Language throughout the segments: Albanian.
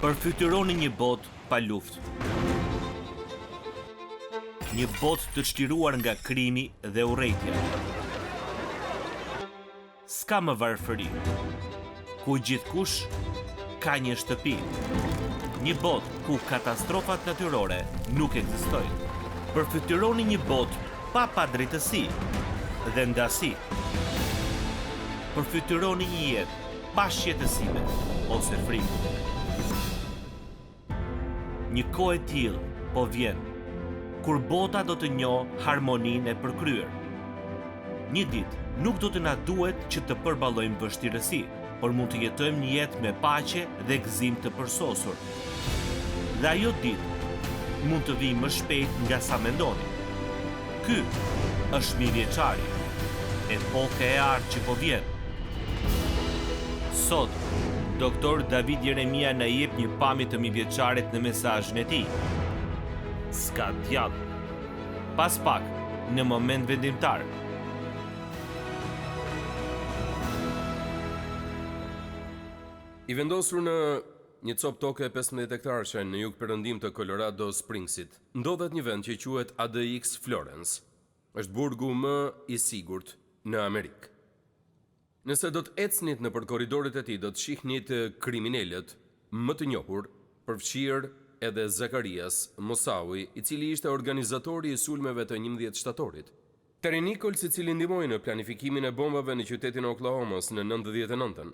Përfytyroni një botë pa luftë. Një botë të çliruar nga krimi dhe urrejtja. S'ka më varfëri, ku gjithkush ka një shtëpi. Një botë ku katastrofat natyrore nuk ekzistojnë. Përfytyroni një botë pa padrejtësi dhe ndasi. Përfytyroni një jetë pa shqetësime ose frikë. Një kohë e tillë po vjen, kur bota do të njohë harmoninë e përkryer. Një ditë nuk do të na duhet që të përballojmë vështirësi, por mund të jetojmë një jetë me paqe dhe gëzim të përsosur. Dhe ajo ditë mund të vijë më shpejt nga sa mendoni. Ky është mijëvjeçari, epoka e artë që po vjen. Sot, Doktor David Jeremia na jep një pamje të mijëvjeçarit në mesazhin e tij. S'ka djallë. Pas pak, në moment vendimtar. I vendosur në një copë toke 15 hektarëshe në jug-perëndim të Colorado Springsit, ndodhet një vend që quhet ADX Florence. Është burgu më i sigurt në Amerikë. Nëse do të ecnit nëpër korridoret e tij, do të shihnit kriminalët më të njohur, përfshirë edhe Zakarias Mosawi, i cili ishte organizatori i sulmeve të 11 shtatorit. Terry Nichols, i cili ndihmoi në planifikimin e bombave në qytetin e Oklahomës në 99-ën.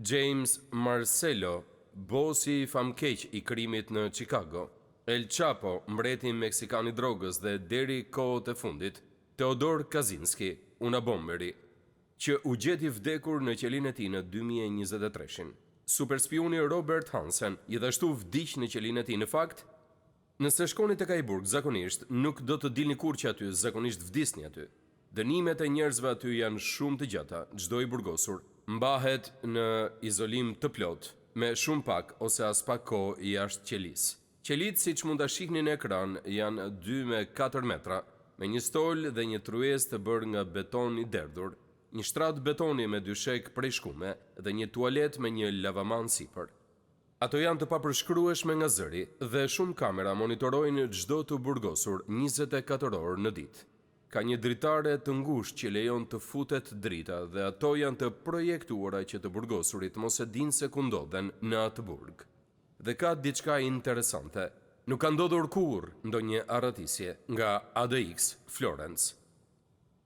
James Marcello, bosi i famkeq i krimit në Chicago. El Chapo, mbreti meksikan i drogës, dhe deri kohët e fundit, Theodore Kaczynski, unabomberi, që u gjeti vdekur në qelinë e tij në 2023-shin. Superspioni Robert Hansen gjithashtu vdiq në qelinë e tij. Në fakt, nëse shkoni tek ai burg, zakonisht nuk do të dilni kurrë aty, zakonisht vdisni aty. Dënimet e njerëzve aty janë shumë të gjata. Çdo i burgosur mbahet në izolim të plot, me shumë pak ose as pak kohë jashtë qelisë. Qelitë, siç mund ta shihni në ekran, janë 2 me 4 metra, me një stol dhe një tryezë të bërë nga beton i derdhur, një shtrat betoni me dyshek prej shkume dhe një tualet me një lavaman sipër. Ato janë të papërshkrueshme nga zëri dhe shumë kamera monitorojnë çdo të burgosur 24 orë në ditë. Ka një dritare të ngushtë që lejon të futet drita dhe ato janë të projektuara që të burgosurit mos e dinë se ku ndodhen në atë burg. Dhe ka diçka interesante. Nuk ka ndodhur kurrë ndonjë arratisje nga ADX Florence.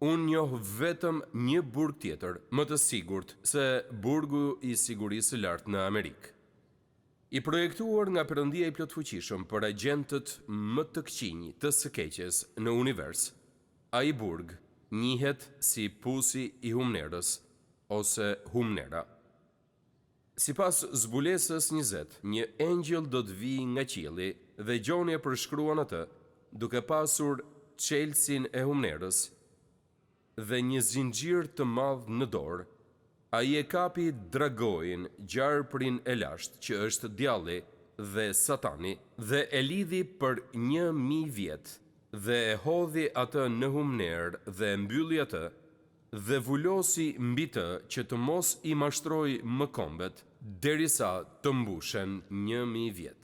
Unë njoh vetëm një burg tjetër, më të sigurt se burgu i sigurisë së lartë në Amerikë. I projektuar nga Perëndia i plotfuqishëm për agjentët më të këqinj të së keqes në univers, ai burg njihet si Pusi i Humnerës ose Humnera. Sipas zbulesës 20, një engjëll do të vijë nga qielli dhe gjoni e përshkruan atë, duke pasur çelësin e Humnerës dhe një zinxhir të madh në dorë. Ai e kapi Dragojin, gjarprin e lashtë, që është djalli dhe Satani, dhe e lidhi për 1000 vjet, dhe e hodhi atë në Humner dhe mbylli atë, dhe vulosi mbi të që të mos i mashtroj më kombet, derisa të mbushen 1000 vjet.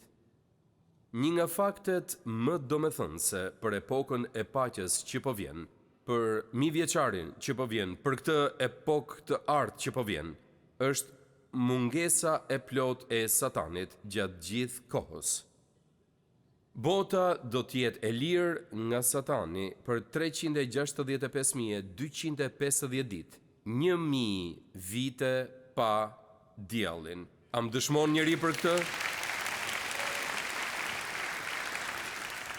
Një nga faktet më domethënëse për epokën e paqes që po vjen, për mijëvjeçarin që po vjen, për këtë epokë të artë që po vjen, është mungesa e plot e Satanit gjatë gjithë kohës. Bota do të jetë e lirë nga Satani për 365.250 ditë, 1000 vite pa djallin. A më dëshmon njëri për këtë?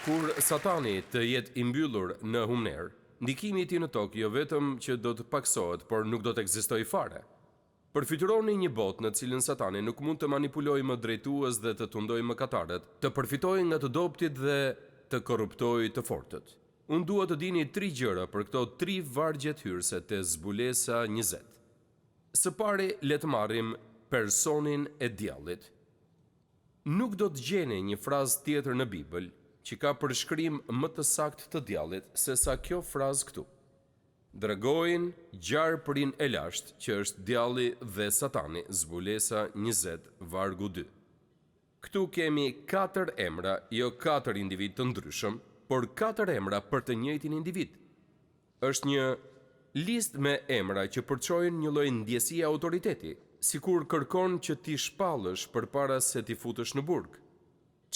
Kur Satani të jetë i mbyllur në Humner, ndikimi i tij në tokë jo vetëm që do të paksohet, por nuk do të ekzistojë fare. Përfytyroni një botë në cilën Satani nuk mund të manipulojë më drejtues dhe të tundojë mëkatarët, të përfitojë nga të dobtit dhe të korruptojë të fortët. Unë dua të dini 3 gjëra për këto 3 vargjet hyrëse të zbulesa 20. Së pari, le të marrim personin e djallit. Nuk do të gjeni një frazë tjetër në Bibël që ka përshkrim më të saktë të djallit se sa kjo frazë këtu. Dragojin, gjarprin e lashtë, që është djalli dhe Satani, zbulesa 20, vargu 2. Këtu kemi 4 emra, jo 4 individ të ndryshëm, por 4 emra për të njëjtin individ. Është një listë me emra që përçojnë një lloj ndjesie autoriteti, sikur kërkon që ti shpallësh përpara se ti futesh në burg.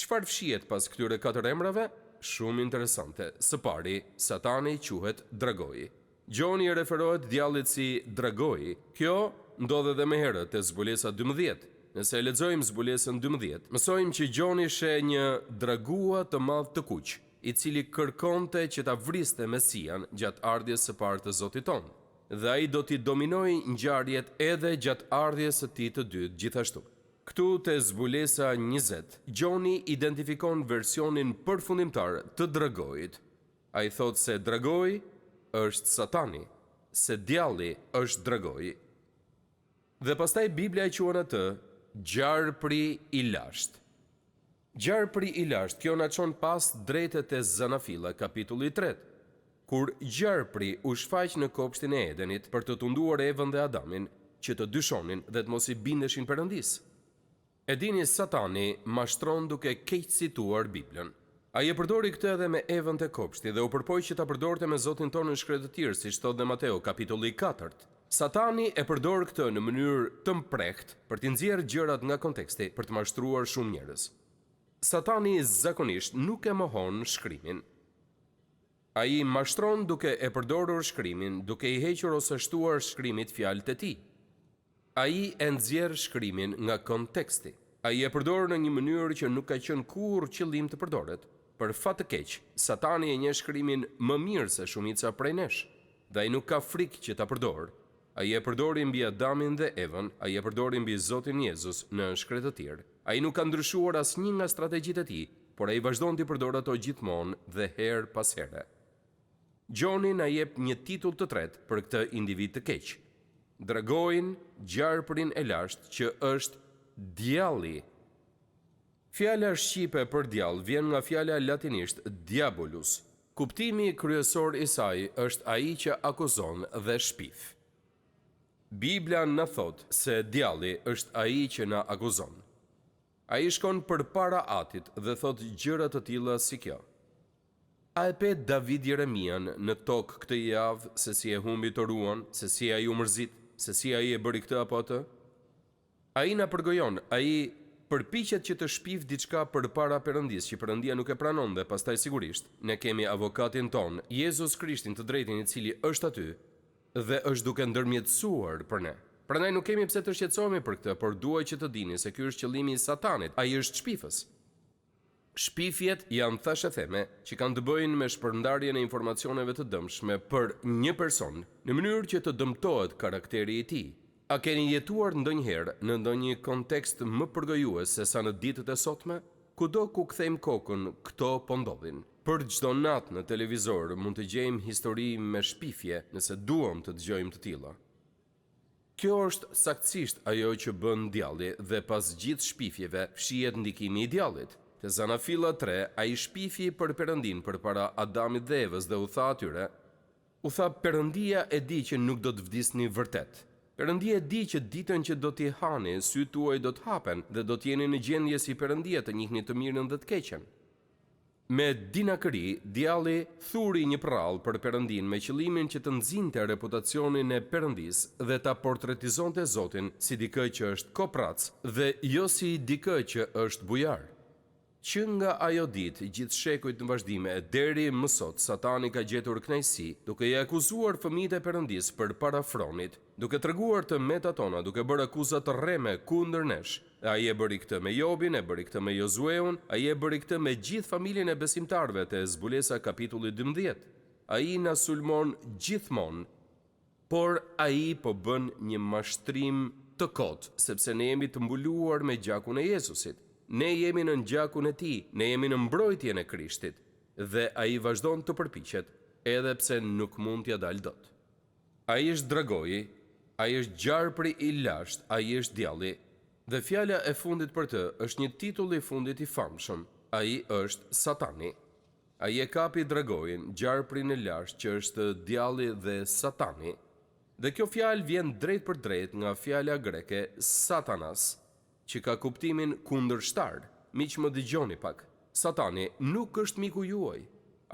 Çfarë fshihet pas këtyre 4 emrave? Shumë interesante. Së pari, Satani quhet Dragoi. Gjoni e referohet djallit si Dragoi. Kjo ndodhe edhe më herët te zbulesa 12. Nëse e lexojmë zbulesën 12, mësojmë që Gjoni sheh një dragua të madh të kuq, i cili kërkonte që ta vriste Mesian gjatë ardhjes së parë të Zotit tonë. Dhe ai do t'i dominojë ngjarjet edhe gjatë ardhjes së tij të dytë gjithashtu. Këtu te zbulesa 20, Gjoni identifikon versionin përfundimtar të Dragoit. Ai thot se Dragoi është Satani, se djalli është Dragoi. Dhe pastaj Biblia e quan atë gjarpri i lashtë. Gjarpri i lashtë, kjo na çon pas drejtet e Zanafilla, kapitulli 3, kur gjarpri u shfaq në kopshtin e Edenit për të tunduar Evën dhe Adamin, që të dyshonin dhe të mos i bindeshin Perëndis. E dini, Satani mashtron duke keq cituar Biblën. Ai e përdori këtë edhe me Evën te kopshti dhe u përpoi që ta përdorte me Zotin tonë në shkretë të tjerë, siç thot dhe Mateo, kapitulli 4. Satani e përdor këtë në mënyrë të mprehtë për të nxjerrë gjërat nga konteksti për të mashtruar shumë njerëz. Satani zakonisht nuk e mohon shkrimin. Ai mashtron duke e përdorur shkrimin, duke i hequr ose shtuar shkrimit fjalët e tij. Ai e nxjerr shkrimin nga konteksti. Ai e përdor në një mënyrë që nuk ka qenë kurrë qëllim të përdoret. Për fat të keq, Satani e njeh shkrimin më mirë se shumica prej nesh, dhe ai nuk ka frikë që ta përdorë. Ai e përdori mbi Adamin dhe Evën, ai e përdori mbi Zotin Jezus në shkretë të tjerë. Ai nuk ka ndryshuar asnjë nga strategjitë e tij, por ai vazhdon të përdorë ato gjithmonë dhe herë pas here. Gjoni na jep një titull të tretë për këtë individ të keq. Dragoin, gjarprin e lashtë që është djalli. Fjala shqipe për djall vjen nga fjala latinisht diabolus. Kuptimi kryesor i saj është ai që akuzon dhe shpif. Biblia na thot se djalli është ai që na akuzon. Ai shkon përpara Atit dhe thot gjëra të tilla si kjo. A e pe David Jeremian në tokë këtë javë se si e humbi të ruan, se si ai u mërzit, se si ai e bëri këtë apo atë? Ai na përgojon, ai përpiqet që të shpif diçka përpara Perëndis që Perëndia nuk e pranon, dhe pastaj sigurisht ne kemi avokatin ton, Jezus Krishtin të drejtin, i cili është aty dhe është duke ndërmjetësuar për ne. Prandaj nuk kemi pse të shqetësohemi për këtë, por dua që të dini se ky është qëllimi i Satanit. Ai është shpifës. Shpifjet janë, thashë theme, që kanë të bëjnë me shpërndarjen e informacioneve të dëmshme për një person në mënyrë që të dëmtohet karakteri i tij. A keni jetuar ndonjëherë në ndonjë kontekst më përgojues se sa në ditët e sotme? Kudo ku kthejmë kokën, këto po ndodhin. Për çdo natë në televizor mund të gjejmë histori me shpifje nëse duam të dëgjojmë të tilla. Kjo është saktësisht ajo që bën djalli, dhe pas gjithë shpifjeve fshihet ndikimi i djallit. Te Zanafilla 3, ai shpifi për Perëndin përpara Adamit dhe Evës dhe u tha atyre: "U tha, Perëndia e di që nuk do të vdisni vërtet. Perëndia e di që ditën që do t'i hani, sytë tuaj do të hapen dhe do t'jeni në gjendje si Perëndia të njihni të mirën dhe të keqen." Me dinakëri, djalli thuri një prallë për Perëndin me qëllimin që të nxinte reputacionin e Perëndis dhe ta portretizonte Zotin si dikë që është koprac dhe jo si dikë që është bujar. Që nga ajo ditë, gjithë shekujt në vazhdime, deri më sot, Satani ka gjetur kënaqësi duke i akuzuar fëmijët e Perëndis përpara fronit, duke treguar të metat tona, duke bërë akuza të rreme kundër nesh. Ai e bëri këtë me Jobin, e bëri këtë me Jozueun, ai e bëri këtë me gjithë familjen e besimtarëve te Zbulesa kapitulli 12. Ai na sulmon gjithmonë, por ai po bën një mashtrim të kotë, sepse ne jemi të mbuluar me gjakun e Jezusit. Ne jemi në gjakun e tij, ne jemi në mbrojtjen e Krishtit, dhe ai vazhdon të përpiqet, edhe pse nuk mund t'ia dalë dot. Ai është Dragoi, ai është gjarpri i lashtë, ai është djalli, dhe fjala e fundit për të është një titull i fundit i famshëm. Ai është Satani. Ai e kapi Dragoin, gjarprin e lashtë që është djalli dhe Satani. Dhe kjo fjalë vjen drejt për drejt nga fjala greke Satanas, që ka kuptimin kundërshtar. miq më dëgjoni pak. Satani nuk është miku juaj.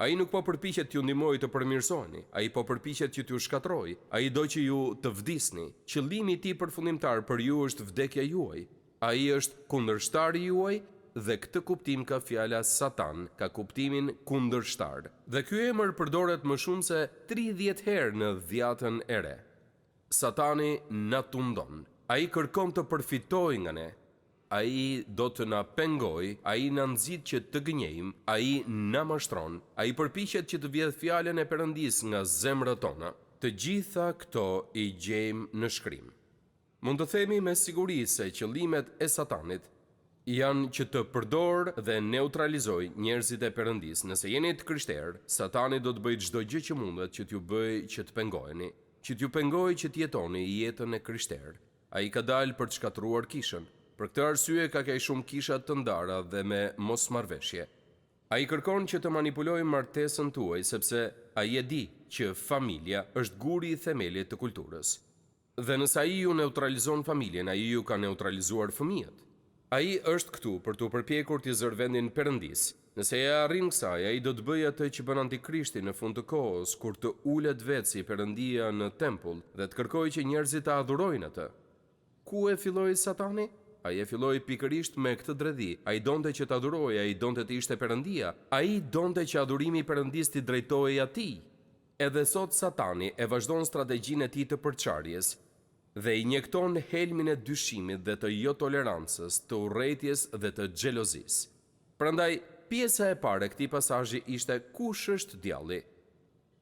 Ai nuk po përpiqet t'ju ndihmojë të përmirësoheni, ai po përpiqet që t'ju shkatrojë, ai do që ju të vdisni. Qëllimi i tij përfundimtar për ju është vdekja juaj. Ai është kundërshtari juaj dhe këtë kuptim ka fjala Satan, ka kuptimin kundërshtar. Dhe ky emër përdoret më shumë se 30 herë në Dhjatën e Re. Satani na tundon. Ai kërkon të përfitojë nga ne. Ai do të na pengoj, ai na nxit që të gënjejmë, ai na mashtron, ai përpiqet që të vjedh fjalën e Perëndis nga zemrat tona. Të gjitha këto i gjejmë në Shkrim. Mund të themi me siguri se qëllimet e Satanit janë që të përdor dhe neutralizoj njerëzit e Perëndis. Nëse jeni të krishterë, Satani do të bëjë çdo gjë që mundet që t'ju bëjë që të pengoheni, që t'ju pengojë që të jetoni jetën e krishterë. Ai ka dalë për të shkatruar kishën. Për këtë arsye ka kaq shumë kisha të ndara dhe me mosmarrveshje. Ai kërkon që të manipulojë martesën tuaj sepse ai e di që familja është guri i themelit të kulturës. Dhe nëse ai ju neutralizon familjen, ai ju ka neutralizuar fëmijët. Ai është këtu për t'u përpjekur t'i zërë vendin Perëndis. Nëse e arrin kësaj, ai do të bëjë atë që bën Antikrishti në fund të kohës, kur të ulet vetë si Perëndia në tempull dhe të kërkojë që njerëzit ta adhurojnë atë. Ku e filloi Satani? Ai e filloi pikërisht me këtë dredhi. Ai donte që të adhurojë, ai donte të ishte Perëndia. Ai donte që adhurimi i Perëndis t'i drejtohej atij. Edhe sot Satani e vazhdon strategjinë e tij të përçarjes dhe i injekton helmin e dyshimit dhe të jo tolerancës, të urrëties dhe të xhelozisë. Prandaj pjesa e parë e këtij pasazhi ishte kush është djalli?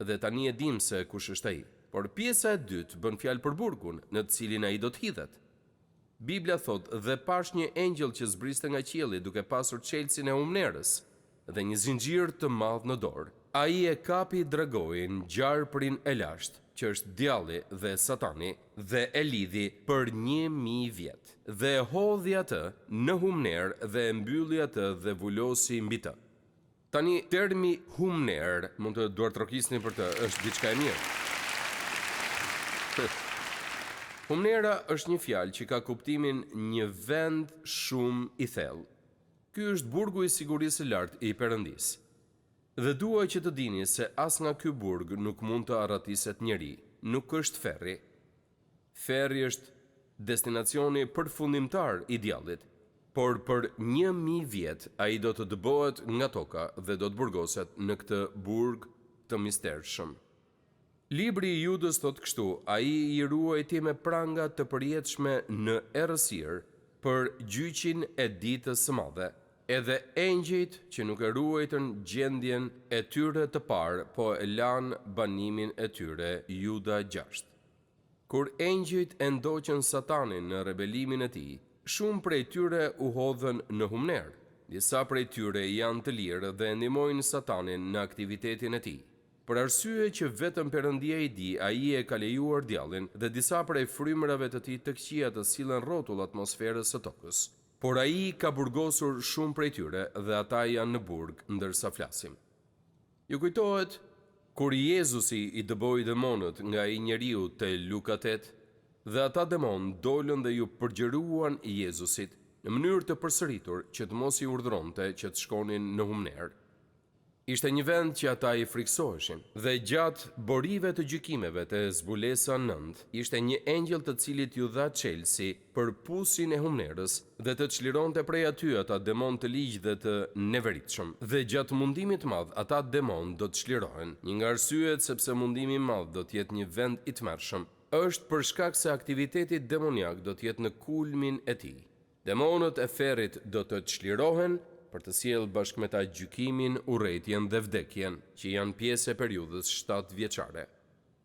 Dhe tani e dim se kush është ai. Por pjesa e dytë bën fjalë për burgun, në të cilin ai do të hidhet. Biblia thot, dhe pash një engjëll që zbriste nga qielli duke pasur çelësin e humnerës dhe një zinxhir të madh në dorë. Ai e kapi dragojin, gjarprin e lashtë, që është djalli dhe Satani, dhe e lidhi për 1000 vjet. Dhe e hodhi atë në humner dhe e mbylli atë dhe vulosi mbi të. Tani termi humner, mund të duartrokisni për të, është diçka e mirë. Humnera është një fjalë që ka kuptimin një vend shumë i thellë. Ky është burgu i sigurisë së lartë i Perëndis. Dhe dua që të dini se as nga ky burg nuk mund të arratiset njeri, nuk është ferri. Ferri është destinacioni përfundimtar i djallit, por për 1000 vjet ai do të dëbohet nga toka dhe do të burgoset në këtë burg të mistershëm. Libri i Judës thot kështu, ai I ruajti me pranga të përjetshme në errësirë për gjyqin e ditës së madhe. Edhe engjëjt që nuk e ruajtën gjendjen e tyre të parë, po e lanë banimin e tyre, Juda 6. Kur engjëjt e ndoqën Satanin në rebelimin e tij, shumë prej tyre u hodhën në humner. Disa prej tyre janë të lirë dhe ndihmojnë Satanin në aktivitetin e tij. Për arsye që vetëm Perëndia I di, ai e ka lejuar djallin dhe disa prej frymërave të tij të këqija të sillen rrotull atmosferës së tokës. Por ai ka burgosur shumë prej tyre dhe ata janë në burg ndërsa flasim. Ju kujtohet kur Jezusi I dëboi demonët nga ai njeriu te Luka 8 dhe ata demon dolën dhe ju përgjëruan Jezusit në mënyrë të përsëritur që të mos I urdhëronte që të shkonin në humner. Ishte një vend që ata I friksoheshin, dhe gjatë borive të gjykimeve të zbulesa 9, ishte një engjëll të cilit ju dha çelësi për pusin e humnerës dhe të çlironte prej aty ata demon të ligj dhe të neveritshëm. Dhe gjatë mundimit të madh ata demon do të çlirohen. Një nga arsyet sepse mundimi I madh do të jetë një vend I tmerrshëm, është për shkak se aktiviteti demoniak do të jetë në kulmin e tij. Demonët e ferrit do të çlirohen për të sjellë bashkë me ta gjykimin, urrëtitjen dhe vdekjen, që janë pjesë e periudhës 7 vjeçare.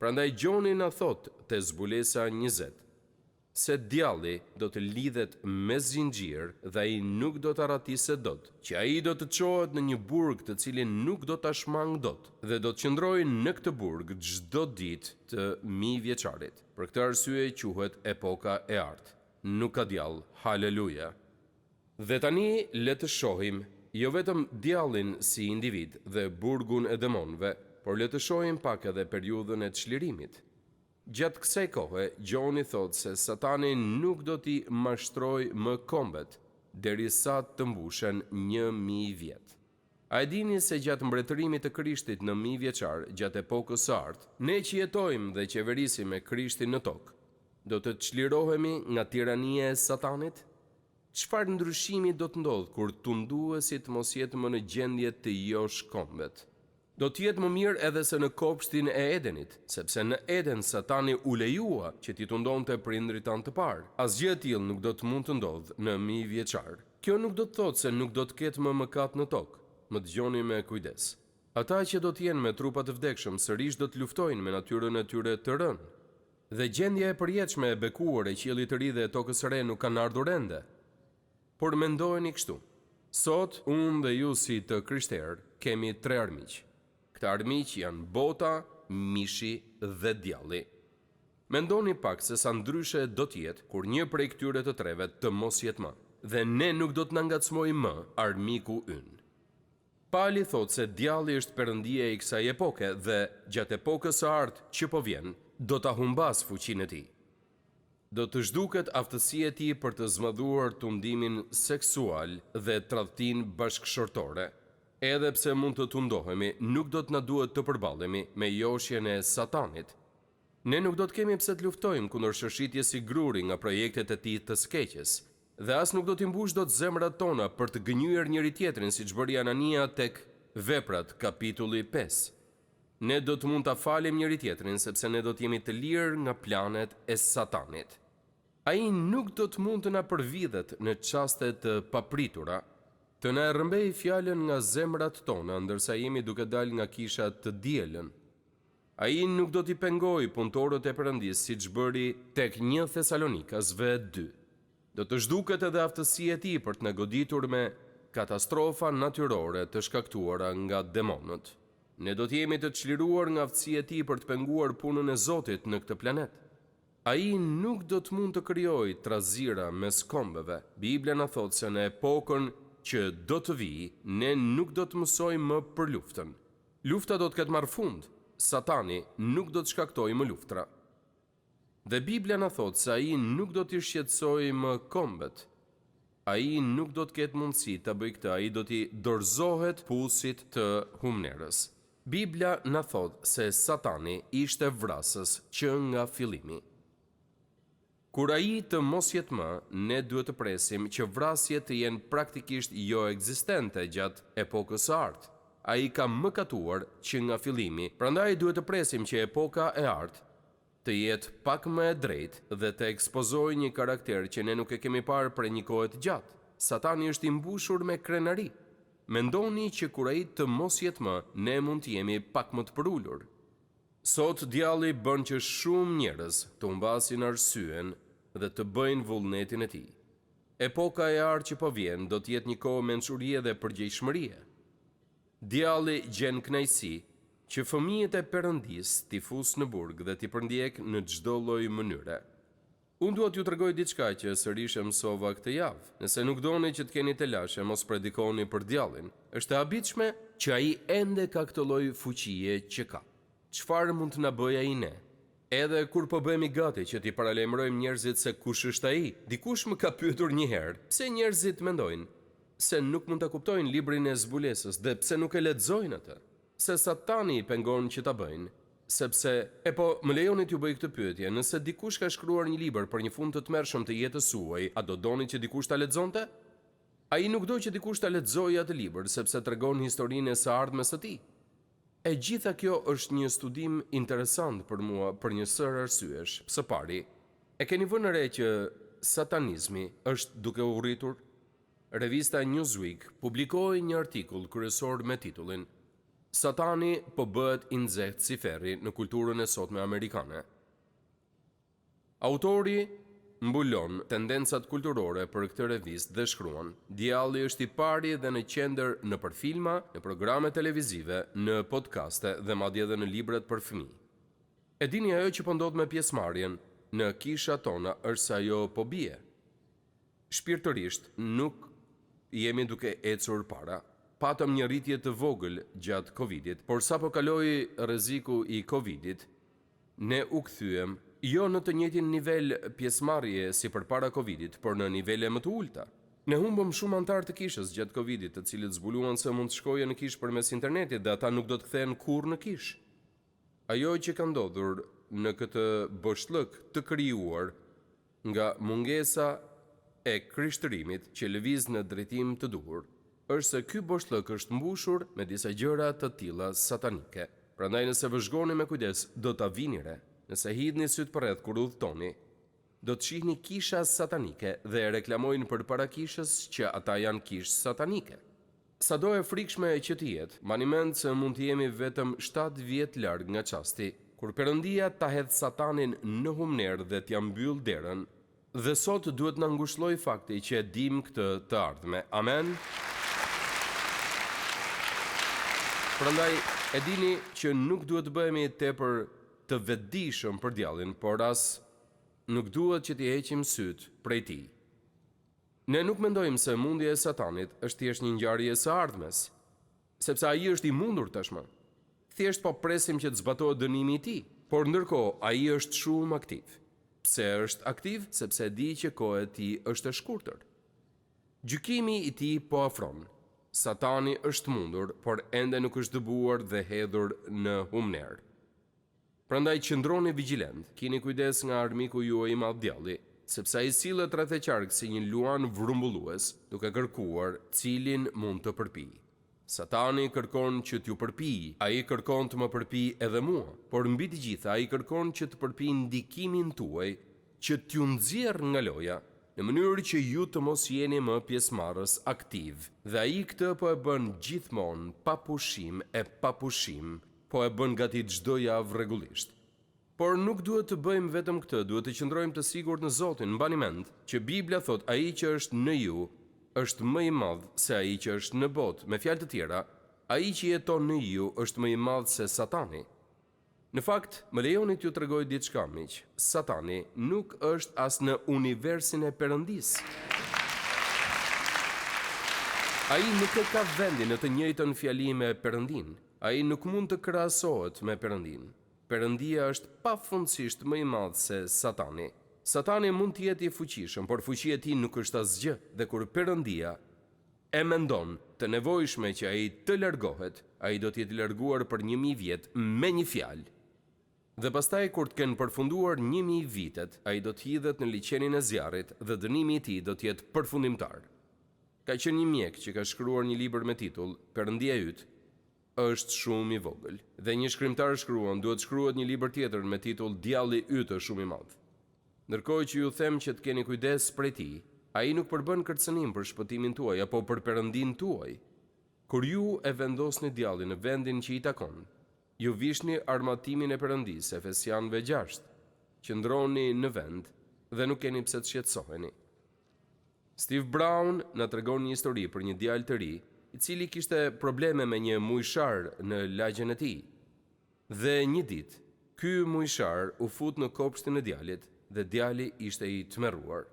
Prandaj Gjoni na thot te zbulesa 20 se djalli do të lidhet me zinxhir dhe ai nuk do të arratiset dot, që ai do të çohet në një burg të cilin nuk do ta shmang dot dhe do të qëndrojë në këtë burg çdo ditë të 1000 vjeçarit. Për këtë arsye quhet epoka e artë. Nuk ka djall. Haleluja. Dhe tani le të shohim jo vetëm djallin si individ dhe burgun e demonëve, por le të shohim pak edhe periudhën e çlirimit. Gjatë kësaj kohe, Gjoni thot se Satani nuk do t'i mashtroj më kombet, derisa të mbushen 1000 vjet. A e dini se gjatë mbretërimit të Krishtit në 1000 vjeçar, gjatë epokës së artë, ne që jetojmë dhe qeverisim me Krishtin në tokë, do të çlirohemi nga tirania e Satanit? Çfarë ndryshimi do të ndodhë kur tunduesit mos jetë më në gjendje të josh kombet? Do të jetë më mirë edhe se në kopshtin e Edenit, sepse në Eden Satani u lejua që t'i tundonte prindrit tanë të parë. Asgjë e tillë nuk do të mund të ndodhë në 1000 vjeçar. Kjo nuk do të thotë se nuk do të ketë më mëkat në tokë. Më dëgjoni me kujdes. Ata që do të jenë me trupa të vdekshëm sërish do të luftojnë me natyrën e tyre të rënë. Dhe gjendja e përjetshme e bekuar e qiellit të ri dhe e tokës së re nuk kanë ardhur ende. Por mendojeni kështu. Sot unë dhe ju si të krishterë kemi 3 armiq. Këta armiq janë bota, mishi dhe djalli. Mendoni pak se sa ndryshe do të jetë kur një prej këtyre të treve të mos jetë më. Dhe ne nuk do të na ngacmojë më armiku ynë. Pali thot se djalli është perëndia e kësaj epoke dhe gjatë epokës së artë që po vjen, do ta humbas fuqinë e tij. Do të zhduket aftësia e tij për të zmadhuar tundimin seksual dhe tradhtinë bashkëshortore. Edhe pse mund të tundohemi, nuk do të na duhet të përballemi me joshjen e Satanit. Ne nuk do të kemi pse të luftojmë kundër shëshitjes si gruri nga projektet e tij të skeqjes. Dhe as nuk do t'i mbush dot zemrat tona për të gënjur njëri tjetrin siç bëri Anania tek Veprat kapitulli 5. Ne do të mund ta falim njëri tjetrin sepse ne do të jemi të lirë nga planet e Satanit. Ai nuk do të mund të na përvidhet në çaste të papritura, të na rrëmbej fjalën nga zemrat tona ndërsa jemi duke dalë nga kisha të dielën. Ai nuk do t'i pengojë punëtorët e Perëndisë siç bëri tek 1 Thesalonikasve 2. Do të zhduket edhe aftësia e tij për të na goditur me katastrofa natyrore të shkaktuara nga demonët. Ne do të jemi të çliruar nga aftësia e tij për të penguar punën e Zotit në këtë planet. Ai nuk do të mund të krijojë trazira mes kombeve. Bibla na thot se në epokën që do të vijë, ne nuk do të mësojmë më për luftën. Lufta do të ketë marrë fund. Satani nuk do të shkaktojë më luftra. Dhe Biblia na thot se ai nuk do t'i shqetësojë më kombet. Ai nuk do të ketë mundësi ta bëjë këtë, ai do t'i dorëzohet pulsit të humnerës. Biblia na thot se Satani ishte vrasës që nga fillimi. Kur ai të mos jetë më, ne duhet të presim që vrasjet të jenë praktikisht jo ekzistente gjatë epokës së artë. Ai ka mëkatuar që nga fillimi, prandaj duhet të presim që epoka e artë të jetë pak më e drejtë dhe të ekspozojë një karakter që ne nuk e kemi parë për një kohë të gjatë. Satani është i mbushur me krenari. Mendoni që kur ai të mos jetë më, ne mund të jemi pak më të përulur. Sot djalli bën që shumë njerëz të humbasin arsyen dhe të bëjnë vullnetin e tij. Epoka e artë që po vjen do të jetë një kohë mençurie dhe përgjegjshmërie. Djalli gjen kënaqësi që fëmijët e Perëndisë t'i fusë në burg dhe t'i përndjek në çdo lloj mënyre. Unë duhet t'ju tregoj diçka që sërish e mësova këtë javë. Nëse nuk doni që të keni të lashe, mos predikoni për djallin. Është e habitshme që ai ende ka këtë lloj fuqie që ka. Çfarë mund të na bëjë ai ne? Edhe kur po bëhemi gati që t'i paralajmërojmë njerëzit se kush është ai, dikush më ka pyetur një herë, pse njerëzit mendojnë se nuk mund ta kuptojnë librin e zbulesës dhe pse nuk e lexojnë atë? Se Satani i pengon që ta bëjnë, sepse, më lejoni t'ju bëj këtë pyetje, nëse dikush ka shkruar një libër për një fund të tmerrshëm të jetës suaj, a do doni që dikush ta lexonte? Ai nuk do që dikush ta lexojë atë libër, sepse tregon historinë e së ardhmes së tij. E gjitha kjo është një studim interesant për mua për një sër arsyesh. Së pari, e keni vënë re që satanizmi është duke u rritur? Revista Newsweek publikoi një artikull kryesor me titullin Satani po bëhet i nxehtë si ferri në kulturën e sotme amerikane. Autori mbulon tendencat kulturore për këtë revistë dhe shkruan: djalli është i pari dhe në qendër nëpër filma, në programe televizive, në podcaste dhe madje edhe në librat për fëmijë. E dini ajo që po ndodh me pjesëmarrjen në kishat tona është se ajo po bie. Shpirtërisht nuk jemi duke ecur para. Patëm një rritje të vogël gjatë Covidit, por sa po kaloi rreziku i Covidit, ne u kthyem jo në të njëjtin nivel pjesëmarrje si përpara Covidit, por në nivele më të ulta. Ne humbëm shumë antar të kishës gjatë Covidit, të cilët zbuluan se mund të shkojë në kishë përmes internetit dhe ata nuk do të kthehen kurrë në kishë. Ajo që ka ndodhur në këtë boshllëk të krijuar nga mungesa e krishtërimit që lëviz në drejtim të duhur, është se ky boshllëk është mbushur me disa gjëra të tilla satanike. Prandaj nëse vëzhgoni me kujdes, do ta vinire. Nëse hidhni syt përreth kur udhtoni, do të shihni kisha satanike dhe reklamojnë përpara kishës që ata janë kishë satanike. Sado e frikshme që të jetë, mbani mend se mund të jemi vetëm 7 vjet larg nga çasti kur Perëndia ta hedh Satanin në humner dhe t'ia mbyll derën, dhe sot duhet na ngushëlloj fakti që e dim këtë të ardhme. Amen. Prandaj e dini që nuk duhet të bëhemi tepër të vetëdijshëm për djallin, por as nuk duhet që t'i heqim syt prej tij. Ne nuk mendojmë se mundja e Satanit është thjesht një ngjarje e së ardhmes, sepse ai është i mundur tashmë. Thjesht po presim që të zbatohet dënimi i tij, por ndërkohë ai është shumë aktiv. Pse është aktiv? Sepse di që koha e tij është e shkurtër. Gjykimi i tij po afron. Satani është mundur, por ende nuk është dëbuar dhe hedhur në humner. Prandaj qëndroni vigjilent, keni kujdes nga armiku juaj i madh djalli, sepse ai sillet rreth e qark si një luan vrumbullues, duke kërkuar cilin mund të përpijë. Satani kërkon që t'ju përpijë, ai kërkon të më përpijë edhe mua, por mbi të gjitha ai kërkon që të përpijë ndikimin tuaj, që t'ju nxjerr nga loja, në mënyrë që ju të mos jeni më pjesëmarrës aktiv. Dhe ai këtë po e bën gjithmonë pa pushim e pa pushim, po e bën gati çdo javë rregullisht. Por nuk duhet të bëjmë vetëm këtë, duhet të qëndrojmë të sigurt në Zotin. Mbani mend që Bibla thot ai që është në ju është më i madh se ai që është në botë. Me fjalë të tjera, ai që jeton në ju është më i madh se Satani. Në fakt, më lejoni t'ju tregoj diçka miq. Satani nuk është as në universin e Perëndisë. Ai nuk e ka vendin në të njëjtën fjali me Perëndin. Ai nuk mund të krahasohet me Perëndin. Perëndia është pafundësisht më i madh se Satani. Satani mund të jetë i fuqishëm, por fuqia e tij nuk është asgjë, dhe kur Perëndia e mendon të nevojshme që ai të largohet, ai do të jetë larguar për 1000 vjet me një fjalë. Dhe pastaj kur të kenë përfunduar 1000 vitet, ai do të hidhet në liçenin e zjarrit dhe dënimi i tij do të jetë përfundimtar. Ka qenë një mjek që ka shkruar një libër me titull Perëndia yt është shumë i vogël. Dhe një shkrimtar shkruan, duhet shkruhet një libër tjetër me titull Djalli yt është shumë i madh. Ndërkohë që ju them që të keni kujdes prej tij, ai nuk përbën kërcënim për shpëtimin tuaj apo për Perëndin tuaj. Kur ju e vendosni djallin në vendin që i takon, ju vishni armatimin e Perëndisë, Efesianëve 6. Qëndroni në vend dhe nuk keni pse të shqetësoheni. Steve Brown na tregon një histori për një djalë të ri, i cili kishte probleme me një mujshar në lagjen e tij. Dhe një ditë, ky mujshar u fut në kopshtin e djalit dhe djali ishte i tmerruar.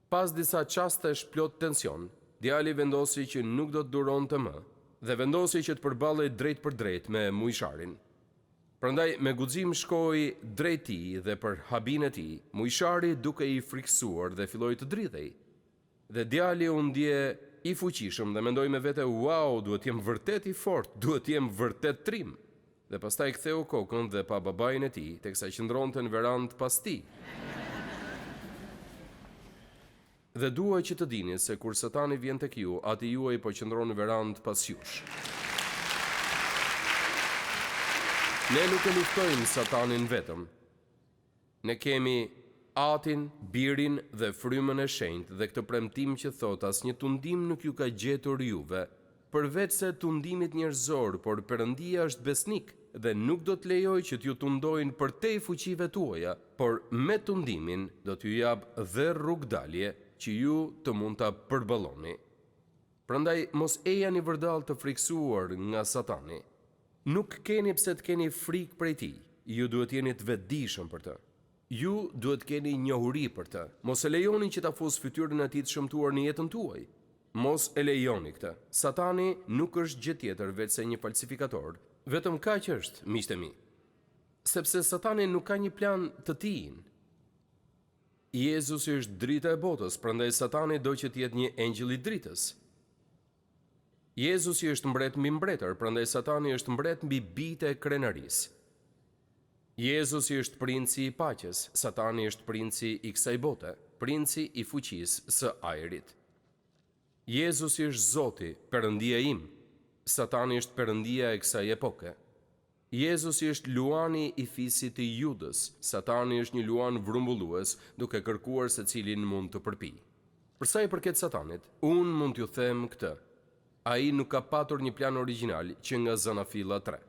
Pas disa çastesh plot tension, djali vendosi që nuk do të duronte më dhe vendosi që të përballej drejt për drejt me mujsharin. Prandaj me guxim shkoi drejt tij dhe për habin e tij, mujshari duke i friksuar dhe filloi të dridhej. Dhe djali u ndje i fuqishëm dhe mendoi me vete, wow, duhet jem vërtet i fortë, duhet jem vërtet trim. Dhe pastaj ktheu kokën dhe pa babain e tij, teksa qëndronte në verandë pas tij. Dhe dua që të dini se kur Satani vjen tek ju, ati juaj po qëndron në verandë pas jush. Ne nuk e luftojmë Satanin vetëm. Ne kemi Atin, Birin dhe Frymën e Shenjtë dhe këtë premtim që thot asnjë tundim nuk ju ka gjetur juve, përveç se tundimit njerëzor, por Perëndia është besnik dhe nuk do të lejoj që t'ju tundojnë përtej fuqive tuaja, por me tundimin do t'ju jap dhe rrugdalje që ju të mund ta përballoni. Prandaj mos ejani vërdall të friksuar nga Satani. Nuk keni pse të keni frikë prej tij. Ju duhet jeni të vetëdijshëm për të. Ju duhet keni njohuri për të. Mos e lejoni që ta fusë fytyrën e tij të shëmtuar në jetën tuaj. Mos e lejoni këtë. Satani nuk është gjë tjetër veçse një falsifikator. Vetëm kaq është, miqtë mi. Sepse Satani nuk ka një plan të tij. Jezusi është drita e botës, prandaj Satani do që të jetë një engjëll i dritës. Jezusi është mbret mbi mbretër, prandaj Satani është mbret mbi bijtë e krenarisë. Jezusi është princi i paqes, Satani është princi i kësaj bote, princi i fuqisë së ajrit. Jezusi është Zoti, Perëndia im, Satani është perëndia e kësaj epoke. Jezusi është luani i fisit të Judës, Satani është një luan vrumbullues duke kërkuar se cilin mund të përpijë. Për sa i përket Satanit, unë mund t'ju them këtë. Ai nuk ka patur një plan origjinal që nga Zanafilla 3.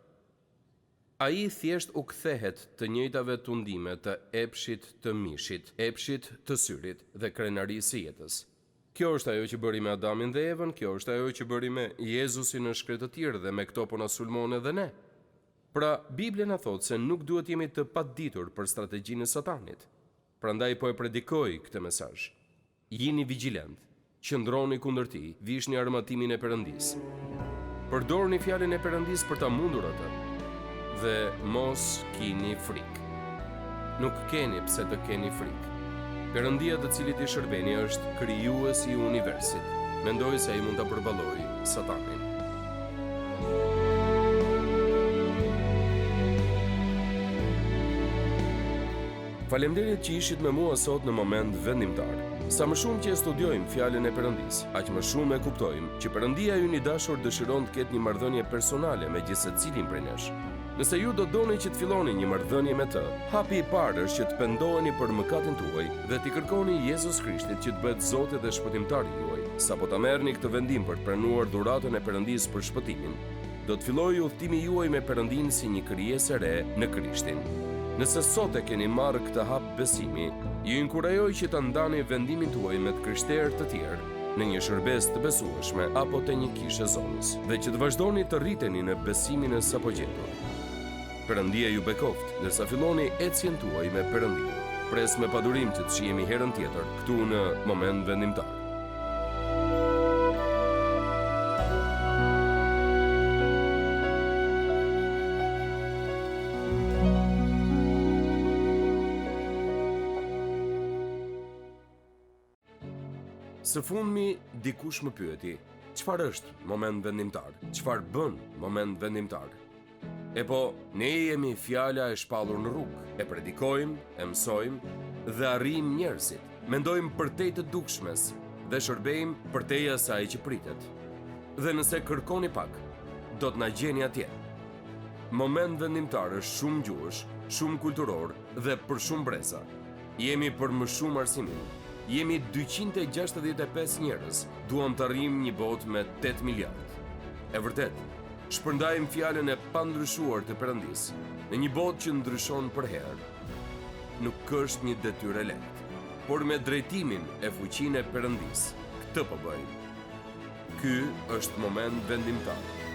Ai thjesht u kthehet të njëjtave tundime të epshit të mishit, epshit të syrit dhe krenarisë së jetës. Kjo është ajo që bëri me Adamin dhe Evën, kjo është ajo që bëri me Jezusin në shkretë të tjerë dhe me këto po na sulmon edhe ne. Pra, Biblia na thotë se nuk duhet jemi të paditur për strategjinë e Satanit. Prandaj po e predikoj këtë mesazh. Jini vigjilent, qëndroni kundër tij, vishni armatimin e Perëndisë. Përdorni fjalën e Perëndisë për ta mundur atë. Dhe mos kini frikë. Nuk keni pse të keni frikë. Perëndia të cilit i shërbeni është krijuesi i universit. Mendoj se ai mund ta përballojë Satanin. Faleminderit që ishit me mua sot në moment vendimtar. Sa më shumë që e studiojmë fjalën e Perëndisë, aq më shumë e kuptojmë që Perëndia ynë i dashur dëshiron të ketë një marrëdhënie personale me gjithë secilin prej nesh. Nëse ju do doni që të filloni një marrëdhënie me të, hapi i parë është që të pendoheni për mëkatin tuaj dhe t'i kërkoni Jezus Krishtit që të bëhet Zoti dhe shpëtimtari juaj. Sapo ta merrni këtë vendim për të pranuar dhuratën e Perëndisë për shpëtimin, do të fillojë udhtimi juaj me Perëndinë si një krijesë e re në Krishtin. Nëse sot e keni marrë këtë hap besimi, ju inkurajoj që ta ndani vendimin tuaj me të krishterë të tjerë në një shërbes të besueshme apo te një kishë zonës dhe që të vazhdoni të rriteni në besimin e sapo gjetur. Perëndia ju bekoft, ndërsa filloni ecjen tuaj me Perëndinë. Pres me padurim që të shihemi herën tjetër këtu në moment vendimtar. Së fundmi, dikush më pyeti, çfarë është moment vendimtar? Çfarë bën moment vendimtar? E po, ne jemi fjala e shpallur në rrugë, e predikojmë, e mësojmë dhe arrijmë njerëzit. Mendojmë përtej të dukshmes dhe shërbejmë përtej asaj që pritet. Dhe nëse kërkoni pak, do të na gjeni atje. Moment vendimtar është shumë gjuhësh, shumë kulturor dhe për shumë breza. Jemi për më shumë arsimin. Jemi 265 njerëz, duam të arrijmë një botë me 8 miliardë. E vërtet, shpërndajmë fjalën e pandryshuar të Perëndisë në një botë që ndryshon për herë. Nuk është një detyrë e lehtë, por me drejtimin e fuqinë e Perëndisë, këtë po bëjmë. Ky është moment vendimtar.